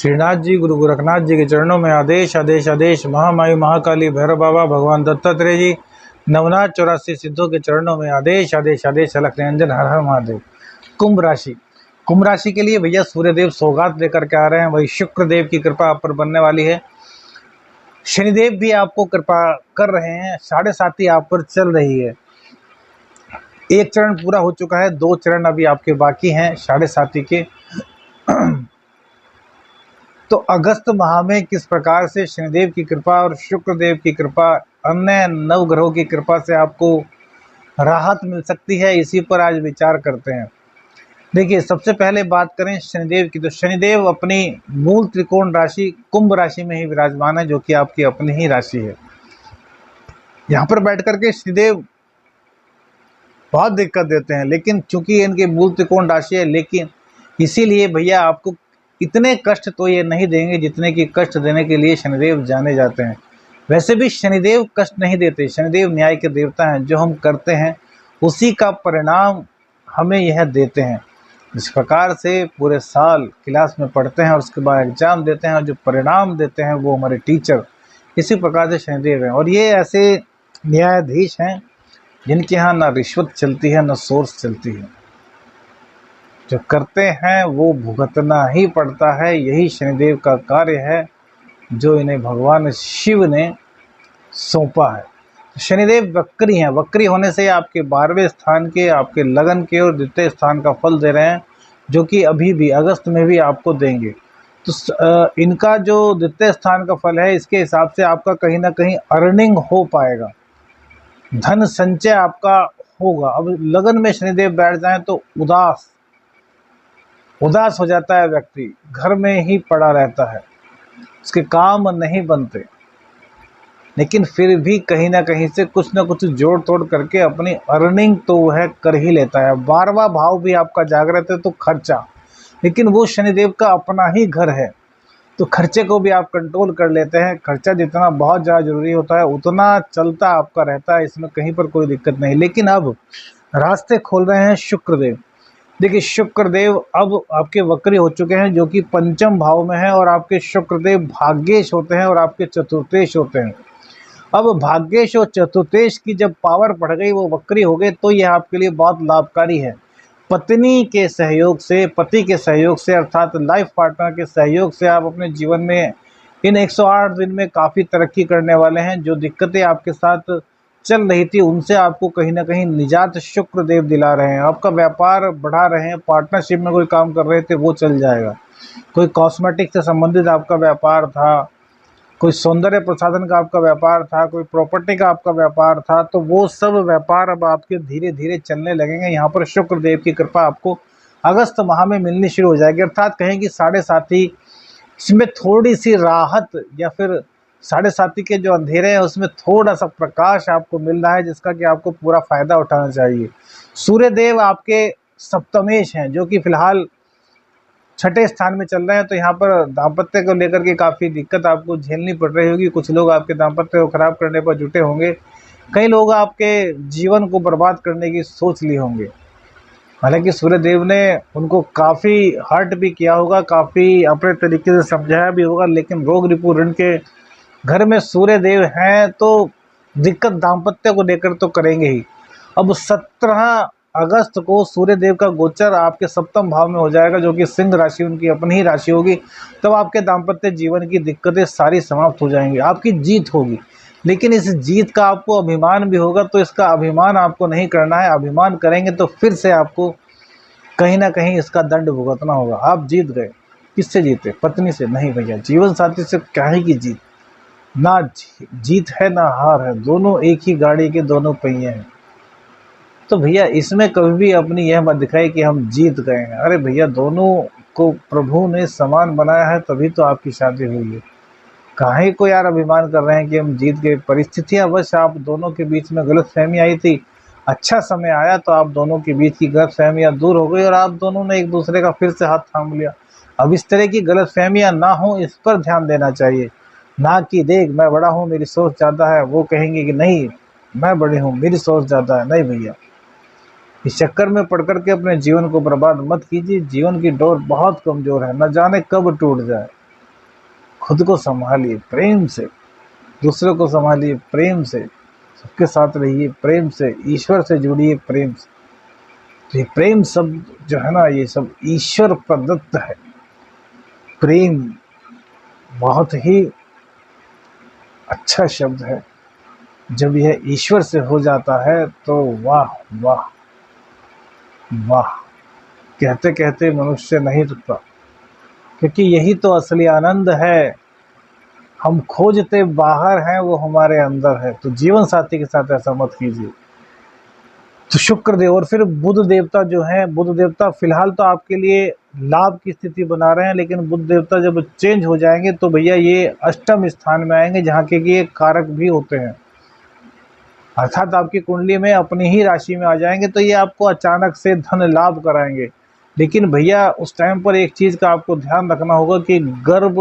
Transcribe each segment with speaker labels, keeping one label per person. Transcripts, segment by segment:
Speaker 1: श्रीनाथ जी गुरु गोरखनाथ जी के चरणों में आदेश आदेश आदेश। महामाई महाकाली भैरव बाबा भगवान दत्तात्रेय जी नवनाथ 84 सिद्धों के चरणों में आदेश आदेश आदेश। अलख निरंजन हर हर महादेव। कुंभ राशि के लिए भैया सूर्यदेव सौगात लेकर के आ रहे हैं। वही शुक्र देव की कृपा आप पर बनने वाली है। शनिदेव भी आपको कृपा कर रहे हैं। 7.5 आप पर चल रही है। एक चरण पूरा हो चुका है, 2 चरण अभी आपके बाकी हैं 7.5 के। तो अगस्त माह में किस प्रकार से शनिदेव की कृपा और शुक्र देव की कृपा, अन्य नवग्रहों की कृपा से आपको राहत मिल सकती है, इसी पर आज विचार करते हैं। देखिए, सबसे पहले बात करें शनिदेव की, तो शनिदेव अपनी मूल त्रिकोण राशि कुंभ राशि में ही विराजमान है, जो कि आपकी अपनी ही राशि है। यहाँ पर बैठ करके शनिदेव बहुत दिक्कत देते हैं, लेकिन चूंकि इनके मूल त्रिकोण राशि है, लेकिन इसीलिए भैया आपको इतने कष्ट तो ये नहीं देंगे जितने कि कष्ट देने के लिए शनिदेव जाने जाते हैं। वैसे भी शनिदेव कष्ट नहीं देते, शनिदेव न्याय के देवता हैं। जो हम करते हैं उसी का परिणाम हमें यह देते हैं। इस प्रकार से पूरे साल क्लास में पढ़ते हैं और उसके बाद एग्जाम देते हैं, और जो परिणाम देते हैं वो हमारे टीचर, इसी प्रकार से शनिदेव हैं। और ये ऐसे न्यायाधीश हैं जिनके यहाँ ना रिश्वत चलती है, ना सोर्स चलती है। जो करते हैं वो भुगतना ही पड़ता है। यही शनिदेव का कार्य है जो इन्हें भगवान शिव ने सौंपा है। शनिदेव वक्री हैं। वक्री होने से आपके 12वें स्थान के, आपके लगन के और द्वितीय स्थान का फल दे रहे हैं, जो कि अभी भी अगस्त में भी आपको देंगे। तो इनका जो द्वितीय स्थान का फल है, इसके हिसाब से आपका कहीं ना कहीं अर्निंग हो पाएगा, धन संचय आपका होगा। अब लगन में शनिदेव बैठ जाएं तो उदास हो जाता है व्यक्ति, घर में ही पड़ा रहता है, उसके काम नहीं बनते, लेकिन फिर भी कहीं ना कहीं से कुछ ना कुछ जोड़ तोड़ करके अपनी अर्निंग तो वह कर ही लेता है। 12वां भाव भी आपका जागृत है तो खर्चा, लेकिन वो शनिदेव का अपना ही घर है, तो खर्चे को भी आप कंट्रोल कर लेते हैं। खर्चा जितना बहुत ज़्यादा जरूरी होता है उतना चलता आपका रहता है, इसमें कहीं पर कोई दिक्कत नहीं। लेकिन अब रास्ते खोल रहे हैं शुक्रदेव। देखिए, शुक्रदेव अब आपके वक्री हो चुके हैं, जो कि पंचम भाव में है, और आपके शुक्रदेव भाग्येश होते हैं और आपके चतुर्थेश होते हैं। अब भाग्येश और चतुर्थेश की जब पावर बढ़ गई, वो वक्री हो गए, तो यह आपके लिए बहुत लाभकारी है। पत्नी के सहयोग से, पति के सहयोग से, अर्थात लाइफ पार्टनर के सहयोग से आप अपने जीवन में इन 108 दिन में काफ़ी तरक्की करने वाले हैं। जो दिक्कतें आपके साथ चल रही थी उनसे आपको कहीं ना कहीं निजात शुक्र देव दिला रहे हैं। आपका व्यापार बढ़ा रहे हैं। पार्टनरशिप में कोई काम कर रहे थे वो चल जाएगा। कोई कॉस्मेटिक से संबंधित आपका व्यापार था, कोई सौंदर्य प्रसाधन का आपका व्यापार था, कोई प्रॉपर्टी का आपका व्यापार था, तो वो सब व्यापार अब आपके धीरे धीरे चलने लगेंगे। यहाँ पर शुक्र देव की कृपा आपको अगस्त माह में मिलनी शुरू हो जाएगी। अर्थात कहें कि 7.5 इसमें थोड़ी सी राहत, या फिर 7.5 के जो अंधेरे हैं उसमें थोड़ा सा प्रकाश आपको मिल रहा है, जिसका कि आपको पूरा फायदा उठाना चाहिए। सूर्यदेव आपके सप्तमेश हैं, जो कि फिलहाल 6ठे स्थान में चल रहे हैं, तो यहाँ पर दाम्पत्य को लेकर के काफ़ी दिक्कत आपको झेलनी पड़ रही होगी। कुछ लोग आपके दाम्पत्य को खराब करने पर जुटे होंगे, कई लोग आपके जीवन को बर्बाद करने की सोच ली होंगे। हालांकि सूर्यदेव ने उनको काफ़ी हर्ट भी किया होगा, काफ़ी अपने तरीके से समझाया भी होगा, लेकिन रोग रिपू ऋण के घर में सूर्यदेव हैं तो दिक्कत दाम्पत्य को लेकर तो करेंगे ही। अब 17 अगस्त को सूर्यदेव का गोचर आपके सप्तम भाव में हो जाएगा, जो कि सिंह राशि उनकी अपनी ही राशि होगी। तब आपके दाम्पत्य जीवन की दिक्कतें सारी समाप्त हो जाएंगी, आपकी जीत होगी। लेकिन इस जीत का आपको अभिमान भी होगा, तो इसका अभिमान आपको नहीं करना है। अभिमान करेंगे तो फिर से आपको कहीं ना कहीं इसका दंड भुगतना होगा। आप जीत गए, किससे जीते? पत्नी से नहीं भैया, जीवन साथी से काहे की जीत। ना जीत है ना हार है, दोनों एक ही गाड़ी के दोनों पहिए हैं। तो भैया इसमें कभी भी अपनी यह मत दिखाए कि हम जीत गए हैं। अरे भैया, दोनों को प्रभु ने समान बनाया है, तभी तो आपकी शादी हुई है। काहे को यार अभिमान कर रहे हैं कि हम जीत गए? परिस्थितियां बस आप दोनों के बीच में गलतफहमी आई थी, अच्छा समय आया तो आप दोनों के बीच की गलतफहमियां दूर हो गई और आप दोनों ने एक दूसरे का फिर से हाथ थाम लिया। अब इस तरह की गलतफहमियां ना हो, इस पर ध्यान देना चाहिए, ना कि देख मैं बड़ा हूँ मेरी सोच ज़्यादा है, वो कहेंगे कि नहीं मैं बड़ी हूँ मेरी सोच ज़्यादा है। नहीं भैया, इस चक्कर में पड़ करके अपने जीवन को बर्बाद मत कीजिए। जीवन की डोर बहुत कमज़ोर है, न जाने कब टूट जाए। खुद को संभालिए प्रेम से, दूसरों को संभालिए प्रेम से, सबके साथ रहिए प्रेम से, ईश्वर से जुड़िए प्रेम से। तो ये प्रेम शब्द जो है ना, ये सब ईश्वर प्रदत्त है। प्रेम बहुत ही अच्छा शब्द है। जब यह ईश्वर से हो जाता है तो वाह वाह वाह, कहते कहते मनुष्य नहीं रुकता, क्योंकि यही तो असली आनंद है। हम खोजते बाहर हैं, वो हमारे अंदर है। तो जीवन साथी के साथ ऐसा मत कीजिए। तो शुक्र देव और फिर बुध देवता जो है, बुध देवता फिलहाल तो आपके लिए लाभ की स्थिति बना रहे हैं, लेकिन बुध देवता जब चेंज हो जाएंगे तो भैया ये अष्टम स्थान में आएंगे, जहाँ के ये कारक भी होते हैं। अर्थात आपकी कुंडली में अपनी ही राशि में आ जाएंगे, तो ये आपको अचानक से धन लाभ कराएंगे। लेकिन भैया उस टाइम पर एक चीज़ का आपको ध्यान रखना होगा कि गर्भ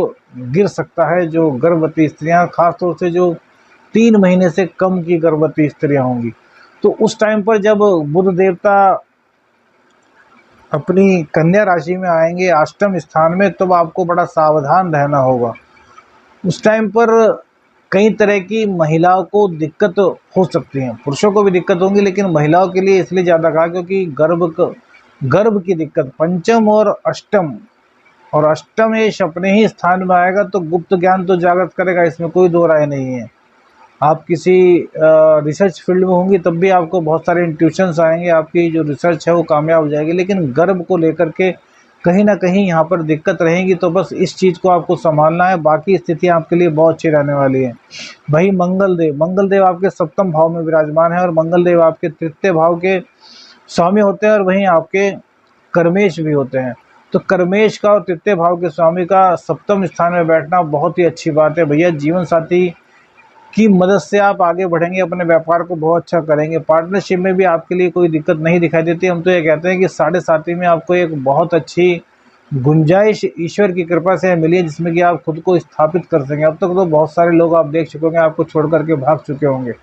Speaker 1: गिर सकता है। जो गर्भवती स्त्रियां, खासतौर से जो 3 महीने से कम की गर्भवती स्त्रियां होंगी, तो उस टाइम पर जब बुध देवता अपनी कन्या राशि में आएंगे अष्टम स्थान में, तब आपको बड़ा सावधान रहना होगा। उस टाइम पर कई तरह की महिलाओं को दिक्कत हो सकती है, पुरुषों को भी दिक्कत होंगी, लेकिन महिलाओं के लिए इसलिए ज़्यादा कहा क्योंकि गर्भ की दिक्कत। पंचम और अष्टमेश अपने ही स्थान में आएगा तो गुप्त ज्ञान तो जागृत करेगा, इसमें कोई दो राय नहीं है। आप किसी रिसर्च फील्ड में होंगी तब भी आपको बहुत सारे इंट्यूशंस आएंगे, आपकी जो रिसर्च है वो कामयाब हो जाएगी। लेकिन गर्भ को लेकर के कहीं ना कहीं यहाँ पर दिक्कत रहेगी, तो बस इस चीज़ को आपको संभालना है। बाकी स्थितियाँ आपके लिए बहुत अच्छी रहने वाली है। भाई मंगल देव आपके सप्तम भाव में विराजमान है, और मंगल देव आपके तृतीय भाव के स्वामी होते हैं, और वहीं आपके कर्मेश भी होते हैं। तो कर्मेश का और तृतीय भाव के स्वामी का सप्तम स्थान में बैठना बहुत ही अच्छी बात है। भैया जीवन साथी की मदद से आप आगे बढ़ेंगे, अपने व्यापार को बहुत अच्छा करेंगे। पार्टनरशिप में भी आपके लिए कोई दिक्कत नहीं दिखाई देती। हम तो ये कहते हैं कि 7.5 में आपको एक बहुत अच्छी गुंजाइश ईश्वर की कृपा से मिली है, जिसमें कि आप खुद को स्थापित कर सकें। अब तक तो बहुत सारे लोग आप देख चुके होंगे, आपको छोड़ करके भाग चुके होंगे,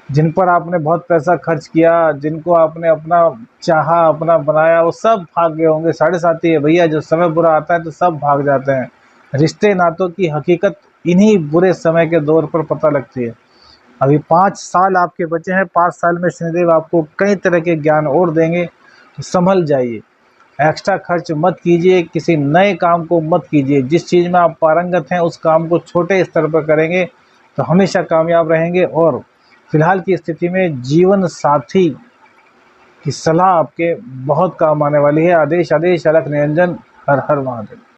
Speaker 1: जिन पर आपने बहुत पैसा खर्च किया, जिनको आपने अपना चाहा, अपना बनाया, वो सब भाग गए होंगे। 7.5 है भैया, जब समय बुरा आता है तो सब भाग जाते हैं। रिश्ते नातों की हकीकत इन्हीं बुरे समय के दौर पर पता लगती है। अभी 5 साल आपके बचे हैं, 5 साल में शनिदेव आपको कई तरह के ज्ञान और देंगे, तो संभल जाइए। एक्स्ट्रा खर्च मत कीजिए, किसी नए काम को मत कीजिए। जिस चीज़ में आप पारंगत हैं उस काम को छोटे स्तर पर करेंगे तो हमेशा कामयाब रहेंगे। और फिलहाल की स्थिति में जीवन साथी की सलाह आपके बहुत काम आने वाली है। आदेश अलख निरंजन। हर हर महादेव।